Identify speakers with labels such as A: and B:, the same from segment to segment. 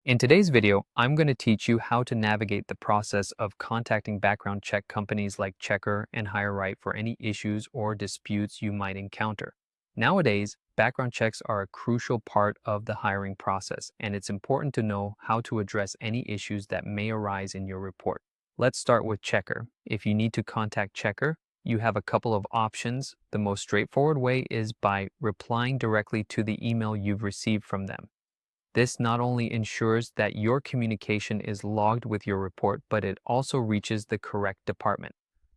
A: In today's video, I'm going to teach you how to navigate the process of contacting background check companies like Checker and HireRight for any issues or disputes you might encounter. Nowadays, background checks are a crucial part of the hiring process, and it's important to know how to address any issues that may arise in your report. Let's start with Checker. If you need to contact Checker, you have a couple of options. The most straightforward way is by replying directly to the email you've received from them. This not only ensures that your communication is logged with your report, but it also reaches the correct department.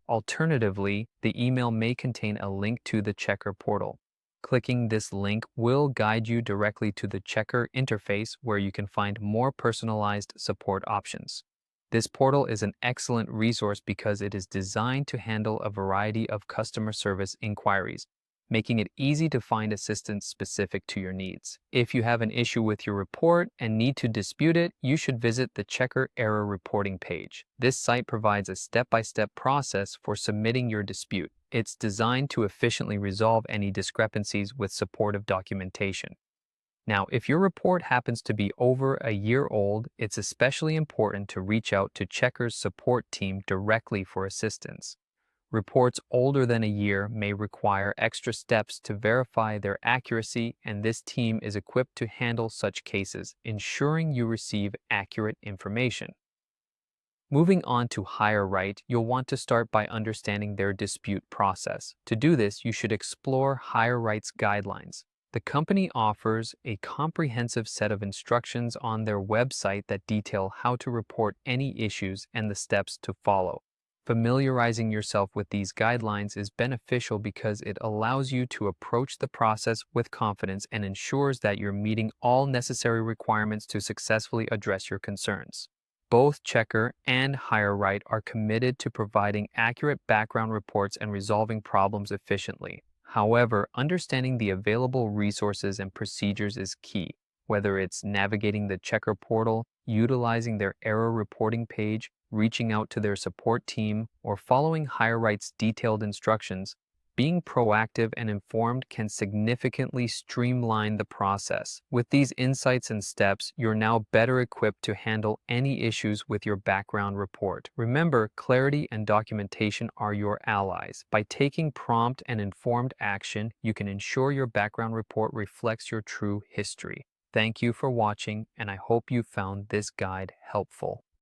A: Alternatively, the email may contain a link to the Checker portal. Clicking this link will guide you directly to the Checker interface where you can find more personalized support options. This portal is an excellent resource because it is designed to handle a variety of customer service inquiries, making it easy to find assistance specific to your needs. If you have an issue with your report and need to dispute it, you should visit the Checker Error Reporting page. This site provides a step-by-step process for submitting your dispute. It's designed to efficiently resolve any discrepancies with supportive documentation. Now, if your report happens to be over a year old, it's especially important to reach out to Checker's support team directly for assistance. Reports older than a year may require extra steps to verify their accuracy, and this team is equipped to handle such cases, ensuring you receive accurate information. Moving on to HireRight, you'll want to start by understanding their dispute process. To do this, you should explore HireRight's guidelines. The company offers a comprehensive set of instructions on their website that detail how to report any issues and the steps to follow. Familiarizing yourself with these guidelines is beneficial because it allows you to approach the process with confidence and ensures that you're meeting all necessary requirements to successfully address your concerns. Both Checker and HireRight are committed to providing accurate background reports and resolving problems efficiently. However, understanding the available resources and procedures is key. Whether it's navigating the Checker portal, utilizing their error reporting page, reaching out to their support team, or following HireRight's detailed instructions, being proactive and informed can significantly streamline the process. With these insights and steps, you're now better equipped to handle any issues with your background report. Remember, clarity and documentation are your allies. By taking prompt and informed action, you can ensure your background report reflects your true history. Thank you for watching, and I hope you found this guide helpful.